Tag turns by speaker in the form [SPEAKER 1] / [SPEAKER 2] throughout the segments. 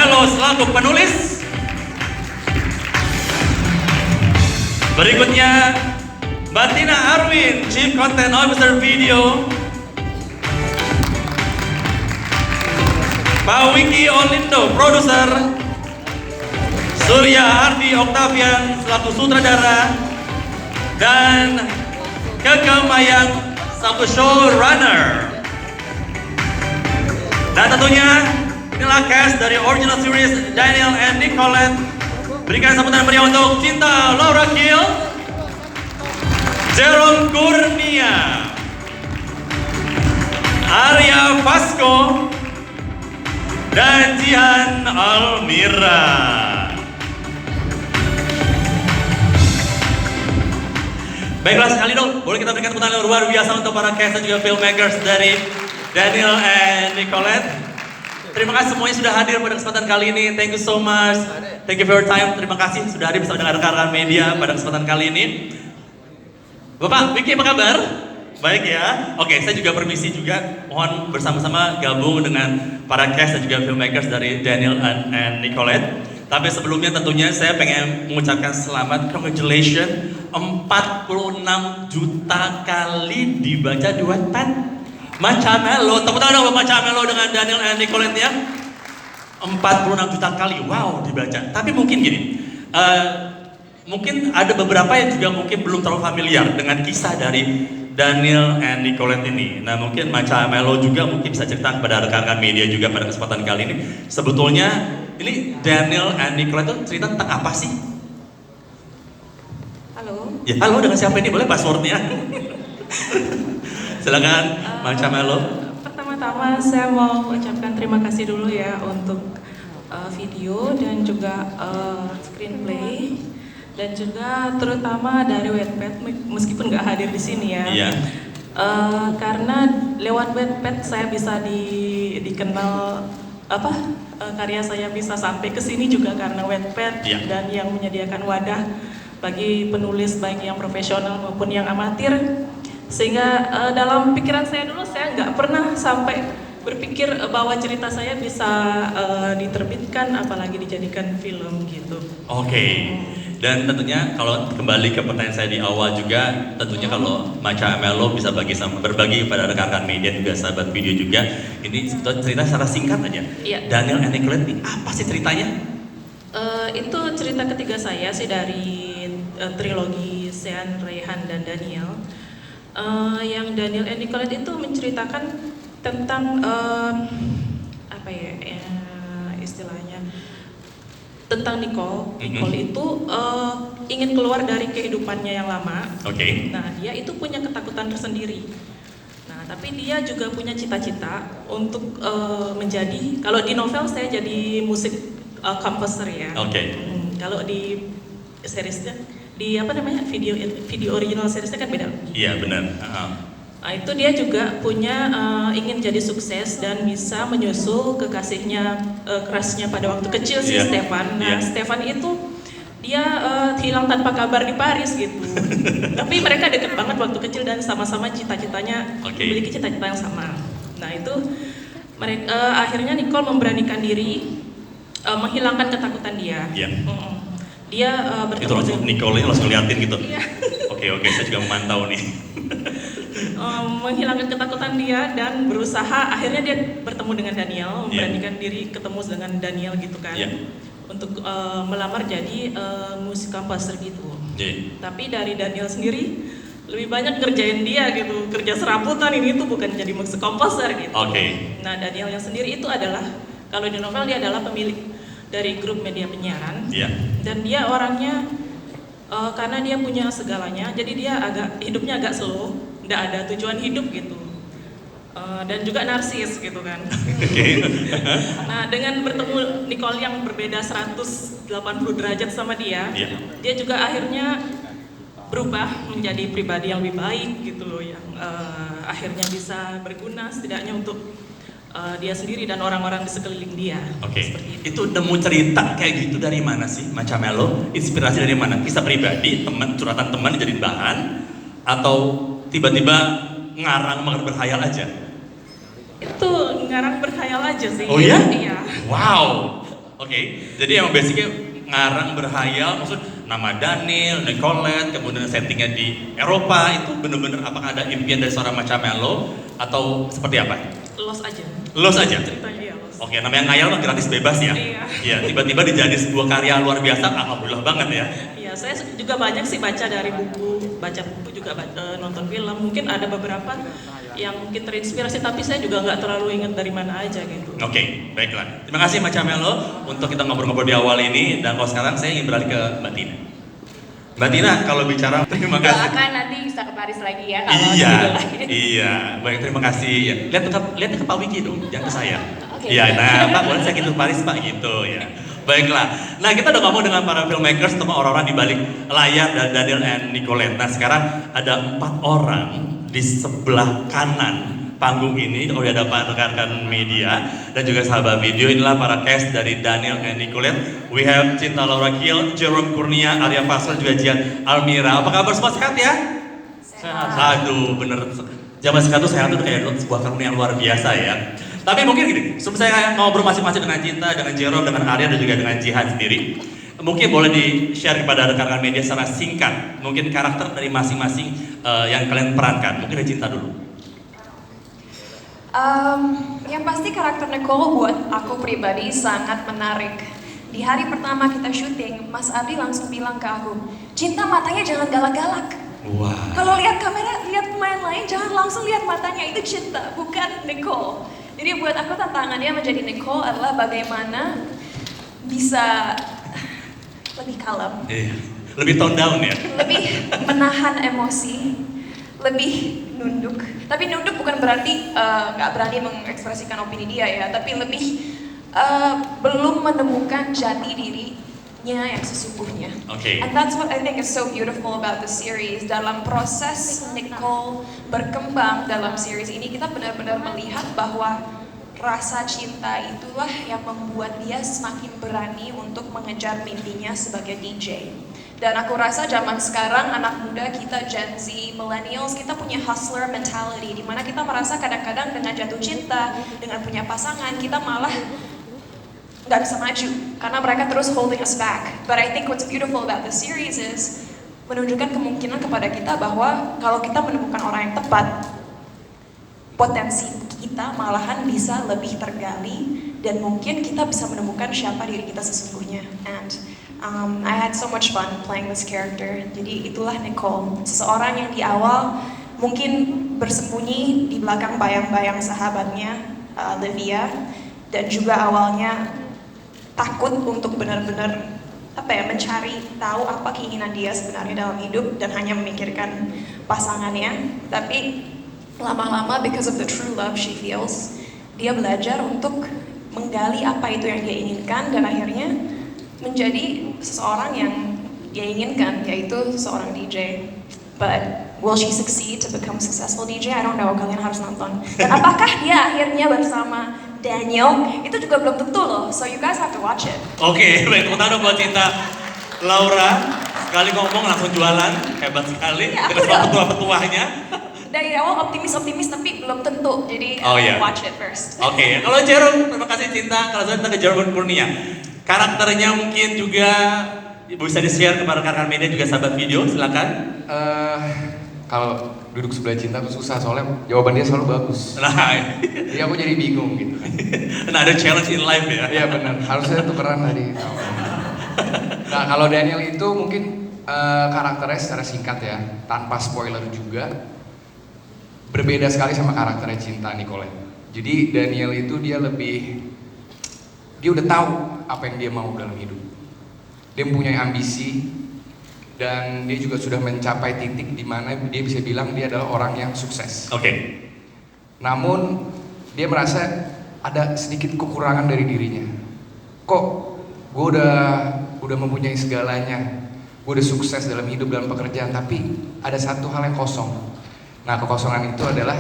[SPEAKER 1] Marchamelo selaku penulis. Berikutnya Mbak Tina Arwin, Chief Content Officer Video. Pak Wiki Olindo, Produser. Surya Hardi Octavian selaku sutradara. Dan Keke Mayang selaku showrunner. Dan tentunya inilah cast dari original series Daniel and Nicolette. Berikan sambutan meriah untuk Cinta Laura Kiel, Jerome Kurnia, Arya Vasco, dan Jihan Almira. Baiklah sekali dong, boleh kita berikan tepuk tangan luar biasa untuk para cast dan juga filmmakers dari Daniel and Nicolette. Terima kasih semuanya sudah hadir pada kesempatan kali ini. Thank you so much. Thank you for your time. Terima kasih sudah hadir bersama dengan rekan-rekan media pada kesempatan kali ini. Bapak, Vicky apa kabar? Baik ya. Oke, saya juga permisi juga. Mohon bersama-sama gabung dengan para cast dan juga filmmakers dari Daniel and Nicolette. Tapi sebelumnya tentunya saya pengen mengucapkan selamat, congratulations, 46 juta kali dibaca di Wattpad. Marchamelo, tepuk tangan dong Marchamelo dengan Daniel and Nicolette ya. 46 juta kali, wow dibaca. Tapi mungkin gini, mungkin ada beberapa yang juga mungkin belum terlalu familiar dengan kisah dari Daniel and Nicolette ini. Nah mungkin Marchamelo juga mungkin bisa cerita kepada rekan-rekan media juga pada kesempatan kali ini. Sebetulnya ini Daniel and Nicolette itu cerita tentang apa sih?
[SPEAKER 2] Halo.
[SPEAKER 1] Ya, halo dengan siapa ini? Boleh passwordnya? Silakan Marchamelo.
[SPEAKER 2] Pertama-tama saya mau ucapkan terima kasih dulu ya untuk video dan juga screenplay dan juga terutama dari Wattpad meskipun nggak hadir di sini ya.
[SPEAKER 1] Iya.
[SPEAKER 2] Karena lewat Wattpad saya bisa dikenal karya saya bisa sampai ke sini juga karena Wattpad dan yang menyediakan wadah bagi penulis baik yang profesional maupun yang amatir. Sehingga dalam pikiran saya dulu saya nggak pernah sampai berpikir bahwa cerita saya bisa diterbitkan apalagi dijadikan film gitu.
[SPEAKER 1] Oke. Dan tentunya kalau kembali ke pertanyaan saya di awal juga, tentunya kalau Marchamelo bisa berbagi kepada rekan-rekan media juga sahabat video juga, ini cerita secara singkat aja.
[SPEAKER 2] Iya.
[SPEAKER 1] Daniel and Nicolette ini apa sih ceritanya?
[SPEAKER 2] Itu cerita ketiga saya sih dari trilogi Sean, Rayhan, dan Daniel. Yang Daniel and Nicolette itu menceritakan tentang istilahnya tentang Nicole. Nicole itu ingin keluar dari kehidupannya yang lama.
[SPEAKER 1] Oke.
[SPEAKER 2] Nah dia itu punya ketakutan tersendiri. Nah tapi dia juga punya cita-cita untuk menjadi, kalau di novel saya jadi musik composer ya.
[SPEAKER 1] Oke.
[SPEAKER 2] Kalau di seriesnya di video original seriesnya kan beda.
[SPEAKER 1] Iya benar.
[SPEAKER 2] Nah itu dia juga punya ingin jadi sukses dan bisa menyusul kekasihnya crushnya pada waktu kecil si Stefan. Nah Stefan itu dia hilang tanpa kabar di Paris gitu. Tapi mereka deket banget waktu kecil dan sama-sama cita-citanya memiliki cita-cita yang sama. Nah itu mereka akhirnya Nicole memberanikan diri menghilangkan ketakutan dia. Dia bertemu
[SPEAKER 1] itu langsung Nicole ini langsung liatin gitu.
[SPEAKER 2] Iya.
[SPEAKER 1] Oke, saya juga memantau nih.
[SPEAKER 2] Menghilangkan ketakutan dia dan berusaha, akhirnya dia bertemu dengan Daniel, memberanikan diri ketemu dengan Daniel gitu kan. Untuk melamar jadi musik composer gitu. Tapi dari Daniel sendiri lebih banyak kerjain dia gitu, kerja serabutan ini tuh bukan jadi musik composer gitu. Nah Daniel yang sendiri itu adalah, kalau di novel dia adalah pemilik dari grup media penyiaran, dan dia orangnya karena dia punya segalanya, jadi dia hidupnya agak slow, nggak ada tujuan hidup gitu, dan juga narsis gitu kan. Nah dengan bertemu Nicole yang berbeda 180 derajat sama dia, dia juga akhirnya berubah menjadi pribadi yang lebih baik gitu loh, yang akhirnya bisa berguna setidaknya untuk dia sendiri dan orang-orang di sekeliling dia.
[SPEAKER 1] Itu nemu cerita kayak gitu dari mana sih Marchamelo? Inspirasi dari mana? Kisah pribadi, teman, curhatan teman dijadiin bahan, atau tiba-tiba ngarang berkhayal aja?
[SPEAKER 2] Itu ngarang berkhayal aja sih.
[SPEAKER 1] Oh iya?
[SPEAKER 2] Iya.
[SPEAKER 1] Wow. Oke, jadi emang basicnya ngarang berhayal, maksud nama Daniel, Nicolette, kemudian settingnya di Eropa, itu bener-bener apakah ada impian dari seorang Marshmello atau seperti apa?
[SPEAKER 2] Los aja.
[SPEAKER 1] Los aja?
[SPEAKER 2] Ceritanya ya los.
[SPEAKER 1] Oke, namanya ngayal mah gratis bebas ya?
[SPEAKER 2] Iya.
[SPEAKER 1] Iya, tiba-tiba dijadi sebuah karya luar biasa, alhamdulillah banget ya.
[SPEAKER 2] Iya, saya juga banyak sih baca dari buku, juga nonton film. Mungkin ada beberapa yang mungkin terinspirasi, tapi saya juga nggak terlalu ingat dari mana aja gitu.
[SPEAKER 1] Oke, baiklah. Terima kasih Marshmello untuk kita ngobrol-ngobrol di awal ini. Dan kalau sekarang saya ingin beralih ke Mbak Tina. Mbak Tina, kalau bicara terima kasih.
[SPEAKER 3] Doakan nanti bisa ke Paris lagi ya kalau
[SPEAKER 1] Iya,
[SPEAKER 3] lagi.
[SPEAKER 1] iya. Baik, terima kasih. Ya. Lihat ke Pak Wiki dong, jangan ke saya.
[SPEAKER 3] Oke.
[SPEAKER 1] Iya, nah Pak, boleh saya gitu Paris Pak gitu ya. Baiklah. Nah, kita udah ngomong dengan para filmmakers, teman orang-orang di balik layar dan Daniel and Nicolette. Nah, sekarang ada 4 orang di sebelah kanan panggung ini. Kalau ada rekan-rekan media dan juga sahabat video, inilah para cast dari Daniel and Nicolette. We have Cinta Laura Kiel, Jerome Kurnia, Arya Fasel, juga Jian Almira. Apa kabar semua, sehat ya?
[SPEAKER 2] Sehat.
[SPEAKER 1] Aduh, bener. Zaman sekarang tuh sehat tuh kayak sebuah karunia yang luar biasa ya. Tapi mungkin gini, sebelum saya ngobrol masing-masing dengan Cinta, dengan Jerome, dengan Arya, dan juga dengan Jihan sendiri, mungkin boleh di-share kepada rekan-rekan media secara singkat, mungkin karakter dari masing-masing yang kalian perankan. Mungkin dari Cinta dulu.
[SPEAKER 3] Yang pasti karakter Nicole buat aku pribadi sangat menarik. Di hari pertama kita syuting, Mas Adi langsung bilang ke aku, Cinta matanya jangan galak-galak.
[SPEAKER 1] Wah.
[SPEAKER 3] Kalau lihat kamera, lihat pemain lain, jangan langsung lihat matanya, itu Cinta, bukan Nicole. Jadi buat aku tantangannya menjadi Nicole adalah bagaimana bisa lebih kalem.
[SPEAKER 1] Iya. Lebih tone down ya?
[SPEAKER 3] Lebih menahan emosi, lebih nunduk. Tapi nunduk bukan berarti nggak berani mengekspresikan opini dia ya, tapi lebih belum menemukan jati dirinya yang sesungguhnya.
[SPEAKER 1] Oke.
[SPEAKER 3] And that's what I think is so beautiful about the series. Dalam proses Nicole berkembang dalam series ini, kita benar-benar melihat bahwa rasa cinta itulah yang membuat dia semakin berani untuk mengejar mimpinya sebagai DJ. Dan aku rasa zaman sekarang anak muda kita, Gen Z, millennials, kita punya hustler mentality, di mana kita merasa kadang-kadang dengan jatuh cinta, dengan punya pasangan, kita malah nggak bisa maju karena mereka terus holding us back. But I think what's beautiful about the series is menunjukkan kemungkinan kepada kita bahwa kalau kita menemukan orang yang tepat, potensi kita malahan bisa lebih tergali dan mungkin kita bisa menemukan siapa diri kita sesungguhnya. And I had so much fun playing this character. Jadi itulah Nicole, seseorang yang di awal mungkin bersembunyi di belakang bayang-bayang sahabatnya Livia, dan juga awalnya takut untuk benar-benar mencari tahu apa keinginan dia sebenarnya dalam hidup dan hanya memikirkan pasangannya. Tapi lama-lama, because of the true love she feels, dia belajar untuk menggali apa itu yang dia inginkan dan akhirnya menjadi seseorang yang dia inginkan, yaitu seorang DJ. But will she succeed to become successful DJ? I don't know, kalian harus nonton. Dan apakah dia akhirnya bersama Daniel? Itu juga belum tentu loh, so you guys have to watch it.
[SPEAKER 1] Oke, baik, tepuk tangan buat Cinta Laura. Sekali ngomong langsung jualan, hebat sekali.
[SPEAKER 3] Ya,
[SPEAKER 1] Dengan semua petua-petuanya.
[SPEAKER 3] Dari awal optimis tapi belum tentu, jadi watch it first.
[SPEAKER 1] Oke, kalau Jerome, terima kasih Cinta. Kalau saya ke Jerome Kurnia, karakternya mungkin juga bisa di-share kepada rekan-rekan media juga sahabat video, silakan.
[SPEAKER 4] Kalau duduk sebelah Cinta tuh susah soalnya jawabannya selalu bagus.
[SPEAKER 1] Nah,
[SPEAKER 4] Jadi aku jadi bingung gitu kan.
[SPEAKER 1] nah ada challenge in life ya.
[SPEAKER 4] Iya benar, harusnya tukeran tadi. Nah kalau Daniel itu mungkin karakternya secara singkat ya, tanpa spoiler juga, berbeda sekali sama karakternya Cinta Nicolette. Jadi Daniel itu dia udah tahu apa yang dia mau dalam hidup. Dia mempunyai ambisi dan dia juga sudah mencapai titik di mana dia bisa bilang dia adalah orang yang sukses.
[SPEAKER 1] Oke.
[SPEAKER 4] Namun dia merasa ada sedikit kekurangan dari dirinya. Kok gue udah mempunyai segalanya, gue udah sukses dalam hidup, dalam pekerjaan, tapi ada satu hal yang kosong. Nah, kekosongan itu adalah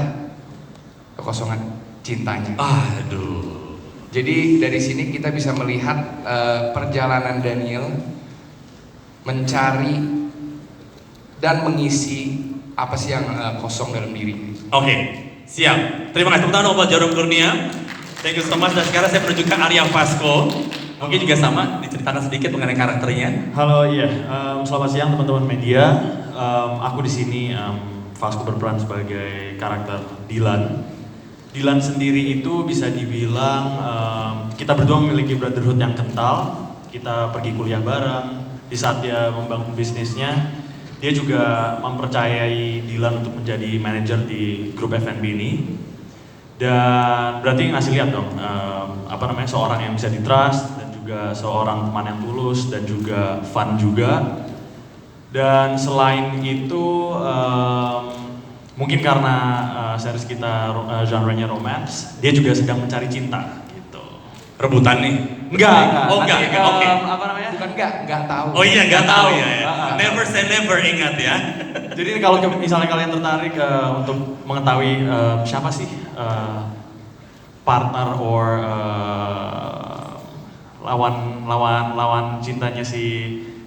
[SPEAKER 4] kekosongan cintanya.
[SPEAKER 1] Aduh.
[SPEAKER 4] Jadi dari sini kita bisa melihat perjalanan Daniel mencari dan mengisi apa sih yang kosong dalam dirinya.
[SPEAKER 1] Oke, siap. Terima kasih. Tepuk tangan buat Jerome Kurnia. Thank you so much. Dan sekarang saya menuju ke Arya Fasco. Mungkin juga sama, diceritakan sedikit mengenai karakternya.
[SPEAKER 5] Halo, iya. Selamat siang teman-teman media. Aku di sini Vasco berperan sebagai karakter Dylan. Dylan sendiri itu bisa dibilang kita berdua memiliki brotherhood yang kental. Kita pergi kuliah bareng. Di saat dia membangun bisnisnya, dia juga mempercayai Dylan untuk menjadi manajer di grup F&B ini. Dan berarti ngasih lihat dong, seorang yang bisa di-trust dan juga seorang teman yang tulus dan juga fun juga. Dan selain itu, mungkin karena series kita genrenya romance, dia juga sedang mencari cinta gitu.
[SPEAKER 1] Rebutan nih?
[SPEAKER 5] Enggak.
[SPEAKER 1] Oh enggak, oke.
[SPEAKER 4] Bukan enggak tahu.
[SPEAKER 1] Oh iya, enggak tahu ya. Never say never, ingat ya.
[SPEAKER 5] Jadi kalau misalnya kalian tertarik untuk mengetahui siapa sih partner or lawan cintanya si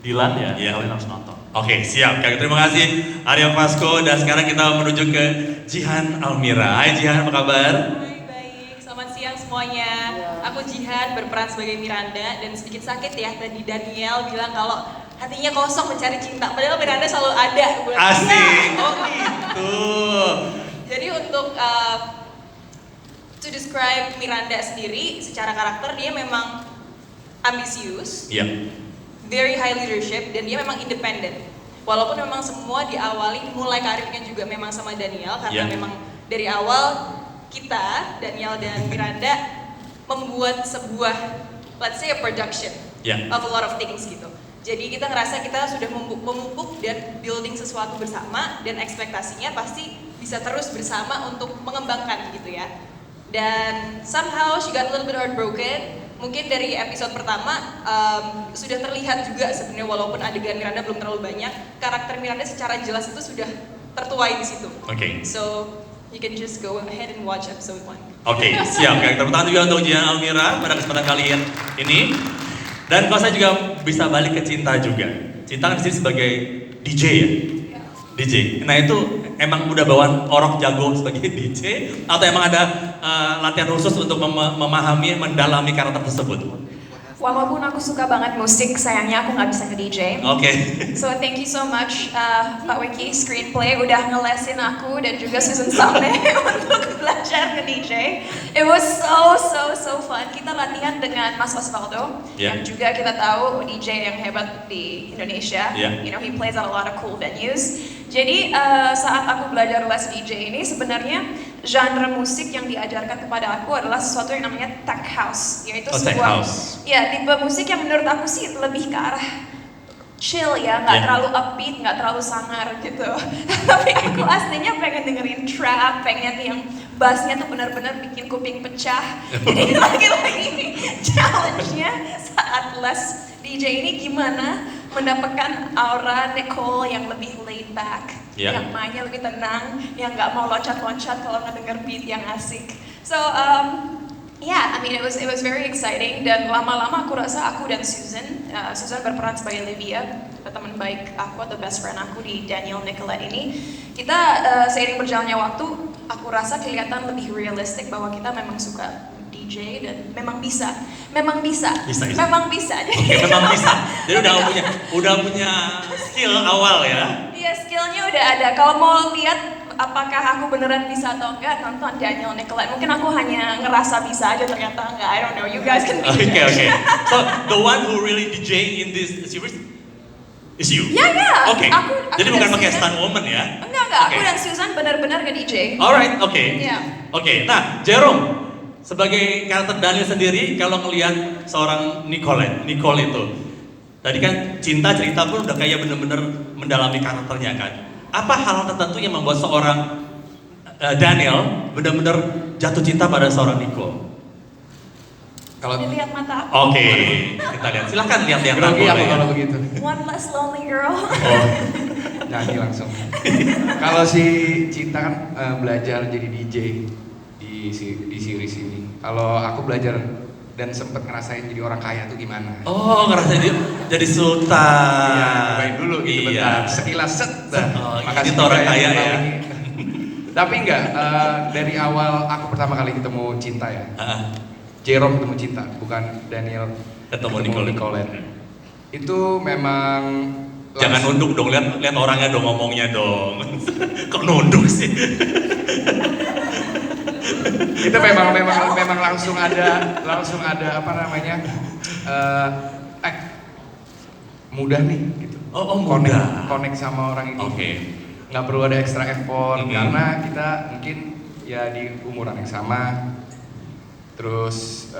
[SPEAKER 5] Dylan ya, kalian harus nonton.
[SPEAKER 1] Oke, siap. Terima kasih Arya Vasco, dan sekarang kita menuju ke Jihan Almira. Hai Jihan, apa kabar?
[SPEAKER 6] Hai, baik. Selamat siang semuanya. Aku Jihan, berperan sebagai Miranda, dan sedikit sakit ya tadi Daniel bilang kalau hatinya kosong mencari cinta, padahal Miranda selalu ada.
[SPEAKER 1] Asik. Oh gitu.
[SPEAKER 6] Jadi untuk to describe Miranda sendiri secara karakter, dia memang ambisius, very high leadership, dan dia memang independen. Walaupun memang semua diawali mulai karirnya juga memang sama Daniel, karena memang dari awal kita, Daniel dan Miranda, membuat sebuah, let's say a production of a lot of things gitu. Jadi kita ngerasa kita sudah memupuk dan building sesuatu bersama, dan ekspektasinya pasti bisa terus bersama untuk mengembangkan gitu ya. Dan somehow she got a little bit heartbroken. Mungkin dari episode pertama sudah terlihat juga sebenarnya, walaupun adegan Miranda belum terlalu banyak, karakter Miranda secara jelas itu sudah tertuai di situ.
[SPEAKER 1] Oke.
[SPEAKER 6] So you can just go ahead and watch episode 1.
[SPEAKER 1] Oke, siap. Tepuk tangan juga untuk Jihan Almira pada kesempatan kalian ini. Dan kalau saya juga bisa balik ke Cinta juga. Cinta kan di sini sebagai DJ ya? DJ. Nah itu emang udah bawaan orok jago sebagai DJ, atau emang ada latihan khusus untuk memahami, mendalami karakter tersebut?
[SPEAKER 3] Walaupun aku suka banget musik, sayangnya aku nggak bisa nge-DJ.
[SPEAKER 1] Oke.
[SPEAKER 3] So thank you so much Pak Wiki Screenplay udah ngelesin aku dan juga Susan Saleh untuk belajar nge-DJ. It was so fun. Kita latihan dengan Mas Osvaldo yang juga kita tahu DJ yang hebat di Indonesia. You know, he plays at a lot of cool venues. Jadi saat aku belajar les DJ ini, sebenarnya genre musik yang diajarkan kepada aku adalah sesuatu yang namanya tech house, yaitu sebuah tipe musik yang menurut aku sih lebih ke arah chill ya, nggak terlalu upbeat, nggak terlalu sangar gitu. Tapi aku aslinya pengen dengerin trap, pengen yang bassnya tuh benar-benar bikin kuping pecah. Jadi lagi-lagi challenge-nya saat les DJ ini gimana mendapatkan aura Nicole yang lebih laid back, yang mainnya lebih tenang, yang nggak mau loncat-loncat kalau ngedenger beat yang asik. So I mean it was very exciting, dan lama-lama aku rasa aku dan Susan berperan sebagai Livia, teman baik aku atau best friend aku di Daniel Nicolette ini. Kita seiring berjalannya waktu, aku rasa kelihatan lebih realistik bahwa kita memang suka DJ dan memang bisa.
[SPEAKER 1] Jadi memang bisa. Jadi udah punya skill awal ya.
[SPEAKER 3] Iya, skillnya udah ada. Kalau mau lihat apakah aku beneran bisa atau enggak, nonton Daniel Nicolette. Mungkin aku hanya ngerasa bisa aja, ternyata enggak. I don't know. You guys can be the judge.
[SPEAKER 1] Okay. So the one who really DJ in this series is you.
[SPEAKER 3] Ya.
[SPEAKER 1] Oke. Jadi bukan pakai stunt woman ya?
[SPEAKER 3] Enggak. Aku dan Susan benar-benar nge-DJ.
[SPEAKER 1] Alright, oke.
[SPEAKER 3] Yeah.
[SPEAKER 1] Oke. Nah, Jerome, sebagai karakter Daniel sendiri, kalau ngelihat seorang Nicole itu, tadi kan cinta cerita pun udah kayak bener-bener mendalami karakternya kan. Apa hal tertentu yang membuat seorang Daniel benar-benar jatuh cinta pada seorang Nicole?
[SPEAKER 3] Kalau dilihat mata aku.
[SPEAKER 1] Oke, kita lihat. Silahkan lihat
[SPEAKER 4] aku kalau begitu.
[SPEAKER 3] One less lonely girl.
[SPEAKER 4] Nyanyi langsung. Kalau si Cinta kan belajar jadi DJ di series ini. Kalau aku belajar dan sempet ngerasain jadi orang kaya tuh gimana?
[SPEAKER 1] Oh, ngerasain jadi sultan.
[SPEAKER 4] Iya, cobain dulu gitu bentar. Sekilas set.
[SPEAKER 1] Makasih orang kaya ya.
[SPEAKER 4] Tapi enggak, dari awal aku pertama kali ketemu Cinta ya. Jerome ketemu Cinta, bukan Daniel.
[SPEAKER 1] ketemu Nicolette.
[SPEAKER 4] Itu memang
[SPEAKER 1] jangan nunduk dong, lihat orangnya dong, ngomongnya dong. Kok nunduk sih?
[SPEAKER 4] Itu memang langsung ada apa namanya? Mudah nih gitu.
[SPEAKER 1] Oh mudah.
[SPEAKER 4] Connect sama orang ini.
[SPEAKER 1] Oke.
[SPEAKER 4] Nggak perlu ada extra effort karena kita mungkin ya di umuran yang sama, terus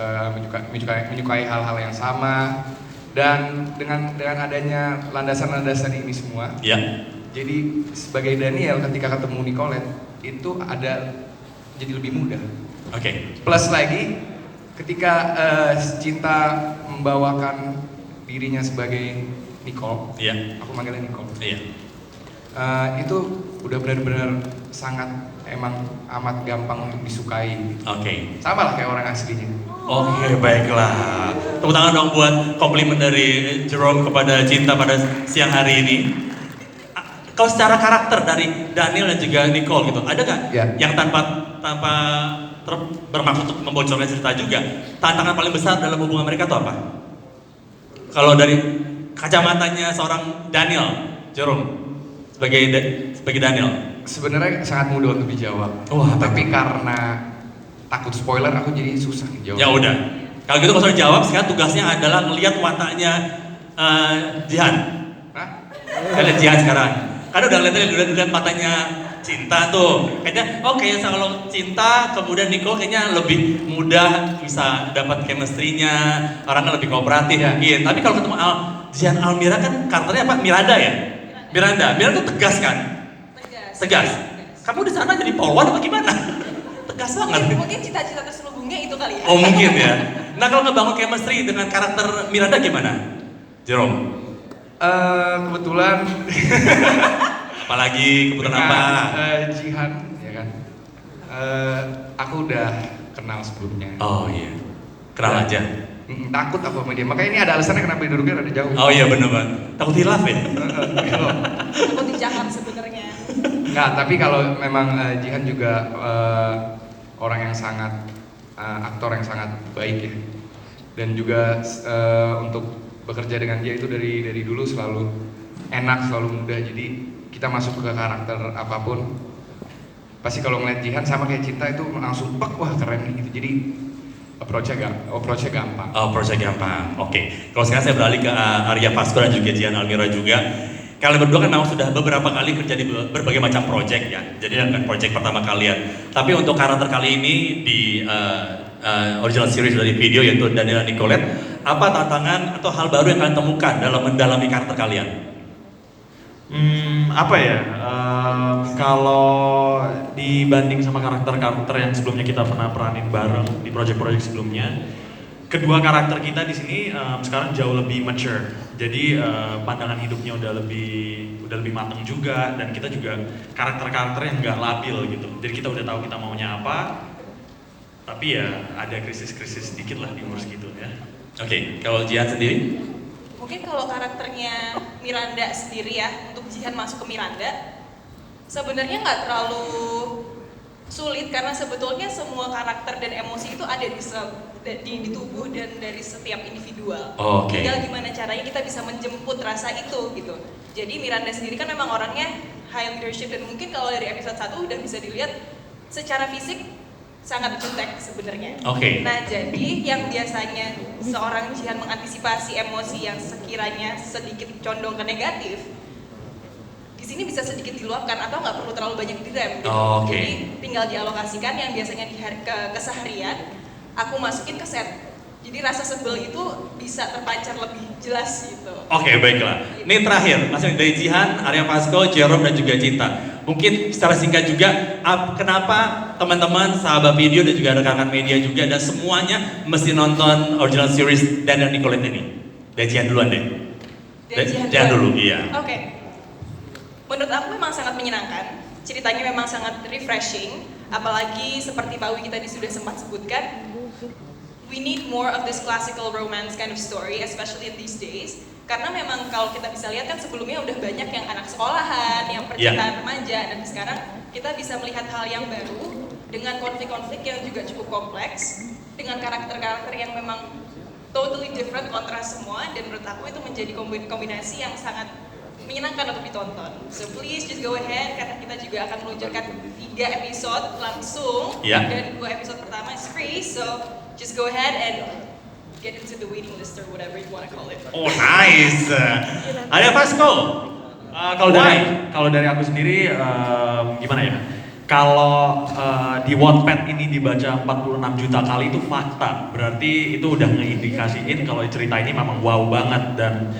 [SPEAKER 4] menyukai hal-hal yang sama, dan dengan adanya landasan-landasan ini semua, jadi sebagai Daniel ketika ketemu Nicolette itu ada jadi lebih mudah. Plus lagi ketika Cinta membawakan dirinya sebagai Nicole, aku manggilnya Nicole. Itu udah benar-benar sangat emang amat gampang untuk disukai. Sama lah kayak orang aslinya.
[SPEAKER 1] Baiklah. Tepuk tangan dong buat komplimen dari Jerome kepada Cinta pada siang hari ini. Kalau secara karakter dari Daniel dan juga Nicole gitu, ada nggak yang tanpa bermaksud untuk membocorkan cerita juga, tantangan paling besar dalam hubungan mereka itu apa? Kalau dari kacamatanya seorang Daniel, Jerome, sebagai Daniel,
[SPEAKER 4] sebenarnya sangat mudah untuk dijawab. Tapi karena takut spoiler, aku jadi susah jawab.
[SPEAKER 1] Ya udah, kalau gitu kalau dijawab, sekarang tugasnya adalah ngelihat wataknya Jihan. Kalian Jihan sekarang, karena udah lihat matanya Cinta tuh, kayaknya kayaknya kalau Cinta kemudian Nicole kayaknya lebih mudah bisa dapat chemistry-nya, orangnya lebih kooperatif mungkin. Tapi kalau ketemu Jihan Almira kan karakternya apa? Miranda tuh tegas kan? Tegas. Kamu di sana jadi polwan apa gimana? Tegas banget.
[SPEAKER 6] Mungkin cita-cita terselubungnya itu kali ya.
[SPEAKER 1] Mungkin ya. Nah kalau ngebangun chemistry dengan karakter Miranda gimana? Jerome?
[SPEAKER 4] Kebetulan.
[SPEAKER 1] Apalagi kebetulan apa?
[SPEAKER 4] Jihan, ya kan. Aku udah kenal sebelumnya.
[SPEAKER 1] Kenal aja.
[SPEAKER 4] Takut aku sama dia, makanya ini ada alasannya kenapa duduknya rada jauh.
[SPEAKER 1] Bener banget. Takut hilaf ya?
[SPEAKER 6] Takut dijahat sebenarnya.
[SPEAKER 4] Nggak, tapi kalau memang Jihan juga orang yang sangat aktor yang sangat baik ya, dan juga untuk bekerja dengan dia itu dari dulu selalu enak, selalu mudah. Jadi kita masuk ke karakter apapun pasti kalau ngeliat Jihan sama kayak Cinta itu langsung wah keren nih gitu. Jadi approach-nya gampang. Oke. Kalau sekarang saya beralih ke Arya Fasco dan juga Jihan Almira juga. Kalian berdua kan memang sudah beberapa kali kerja di berbagai macam project ya. Jadi kan project pertama kalian. Tapi untuk karakter kali ini di original series dari video yaitu Daniel dan Nicolette, apa tantangan atau hal baru yang kalian temukan dalam mendalami karakter kalian?
[SPEAKER 5] Kalau dibanding sama karakter-karakter yang sebelumnya kita pernah peranin bareng di project-project sebelumnya, kedua karakter kita di sini sekarang jauh lebih mature. Jadi pandangan hidupnya udah lebih matang juga, dan kita juga karakter-karakter yang nggak labil gitu. Jadi kita udah tahu kita maunya apa, tapi ya ada krisis-krisis sedikit lah di umur segitu ya.
[SPEAKER 1] Kalau Jihan sendiri?
[SPEAKER 6] Mungkin kalau karakternya Miranda sendiri ya, untuk Jihan masuk ke Miranda, sebenarnya nggak terlalu sulit karena sebetulnya semua karakter dan emosi itu ada di tubuh dan dari setiap individual. Tinggal gimana caranya kita bisa menjemput rasa itu gitu. Jadi Miranda sendiri kan memang orangnya high leadership, dan mungkin kalau dari episode 1 udah bisa dilihat secara fisik sangat jutek sebenarnya. Nah jadi yang biasanya seorang Jihan mengantisipasi emosi yang sekiranya sedikit condong ke negatif, di sini bisa sedikit diluapkan atau nggak perlu terlalu banyak direm. Jadi tinggal dialokasikan yang biasanya di keseharian, aku masukin ke set. Jadi rasa sebel itu bisa terpancar lebih jelas gitu.
[SPEAKER 1] Baiklah. Ini terakhir, masih dari Jihan, Arya Fasco, Jerome dan juga Cinta. Mungkin secara singkat juga, kenapa teman-teman, sahabat video dan juga rekan-rekan media juga dan semuanya mesti nonton original series Daniel dan Nicolette ini? Dari Jihan duluan deh. Jihan dulu, iya.
[SPEAKER 6] Menurut aku memang sangat menyenangkan. Ceritanya memang sangat refreshing, apalagi seperti Pak Wi tadi sudah sempat sebutkan. We need more of this classical romance kind of story, especially in these days. Karena memang kalau kita bisa lihat kan sebelumnya udah banyak yang anak sekolahan, yang percintaan remaja, dan sekarang kita bisa melihat hal yang baru dengan konflik-konflik yang juga cukup kompleks, dengan karakter-karakter yang memang totally different, kontras semua, dan menurut aku itu menjadi kombinasi yang sangat menyenangkan untuk ditonton. So please just go ahead, karena kita juga akan meluncurkan 3 episode langsung, dan 2 episode pertama is free, so just go ahead and get into the waiting list or whatever you want to call it.
[SPEAKER 1] Oh nice. Ada Vasco.
[SPEAKER 5] Kalau dari aku sendiri gimana ya? Kalau di Wattpad ini dibaca 46 juta kali itu fakta. Berarti itu udah ngeindikasiin kalau cerita ini memang wow banget, dan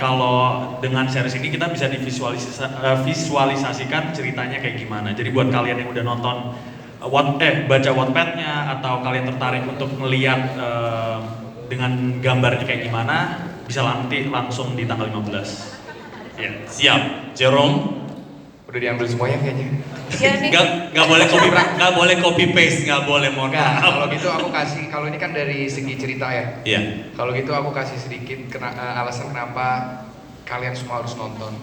[SPEAKER 5] kalau dengan series ini kita bisa divisualisasikan ceritanya kayak gimana. Jadi buat kalian yang udah nonton baca Wattpad-nya atau kalian tertarik untuk melihat dengan gambarnya kayak gimana, bisa nanti langsung di tanggal 15.
[SPEAKER 1] Ya, siap. Jerome?
[SPEAKER 4] Udah diambil semuanya kayaknya.
[SPEAKER 1] Nggak boleh copy paste, nggak boleh modal.
[SPEAKER 4] Kalau gitu aku kasih, kalau ini kan dari segi cerita ya.
[SPEAKER 1] Iya.
[SPEAKER 4] Kalau gitu aku kasih sedikit alasan kenapa kalian semua harus nonton.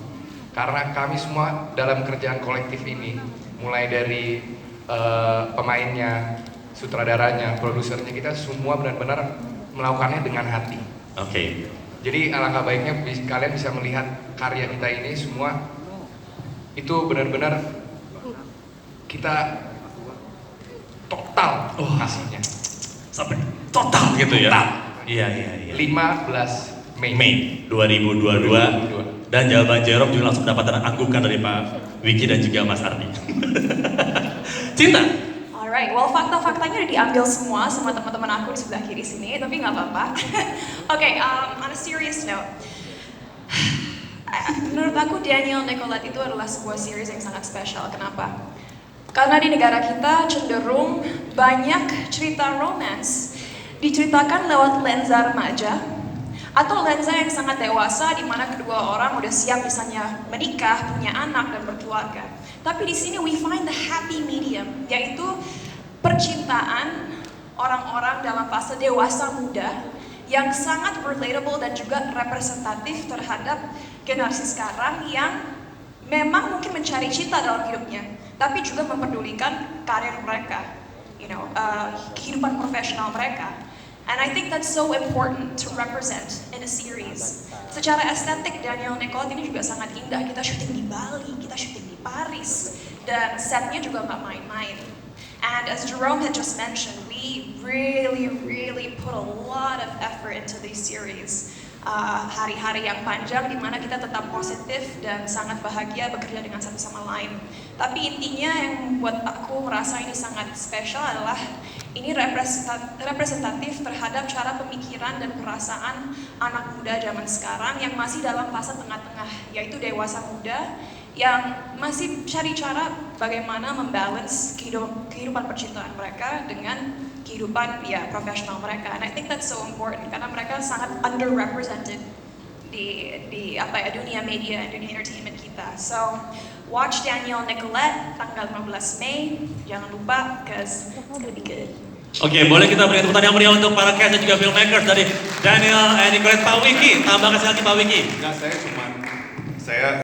[SPEAKER 4] Karena kami semua dalam kerjaan kolektif ini, mulai dari pemainnya, sutradaranya, produsernya, kita semua benar-benar melakukannya dengan hati.
[SPEAKER 1] Oke.
[SPEAKER 4] Jadi alangkah baiknya kalian bisa melihat karya kita ini semua itu benar-benar kita total kasihnya.
[SPEAKER 1] Sampai total gitu ya. Iya.
[SPEAKER 4] 15
[SPEAKER 1] Mei 2022. Dan jawaban Jerome juga langsung mendapatkan anggukan dari Pak Wiki dan juga Mas Ardi. Cinta.
[SPEAKER 3] Alright, well fakta-faktanya udah diambil semua sama teman-teman aku di sebelah kiri sini, tapi nggak apa-apa. Okay, on a serious note, menurut aku Daniel Nicolette itu adalah sebuah series yang sangat spesial. Kenapa? Karena di negara kita cenderung banyak cerita romance diceritakan lewat lensa remaja atau lensa yang sangat dewasa di mana kedua orang udah siap misalnya menikah, punya anak dan berkeluarga. Tapi di sini we find the happy medium, yaitu percintaan orang-orang dalam fase dewasa muda yang sangat relatable dan juga representatif terhadap generasi sekarang yang memang mungkin mencari cinta dalam hidupnya, tapi juga memperdulikan karir mereka, kehidupan profesional mereka. And I think that's so important to represent in a series. Secara estetik, Daniel Nicolette ini juga sangat indah. Kita syuting di Bali, kita syuting di Paris, dan setnya juga nggak main-main. And as Jerome had just mentioned, we really put a lot of effort into these series. Hari-hari yang panjang di mana kita tetap positif dan sangat bahagia bekerja dengan satu sama lain. Tapi intinya yang membuat aku merasa ini sangat spesial adalah ini representatif terhadap cara pemikiran dan perasaan anak muda zaman sekarang yang masih dalam fase tengah-tengah, yaitu dewasa muda yang masih cari cara bagaimana membalance kehidupan percintaan mereka dengan kehidupan profesional mereka. And I think that's so important karena mereka sangat underrepresented di dunia media dan dunia entertainment kita. So watch Daniel Nicolette tanggal 15 Mei, jangan lupa because it's gonna be good.
[SPEAKER 1] Oke, boleh kita berikan tepuk tangan yang meriah untuk para cast dan juga filmmakers dari Daniel and Nicolette. Pak Wiki, tambahkan sekali lagi Pak Wiki.
[SPEAKER 7] Saya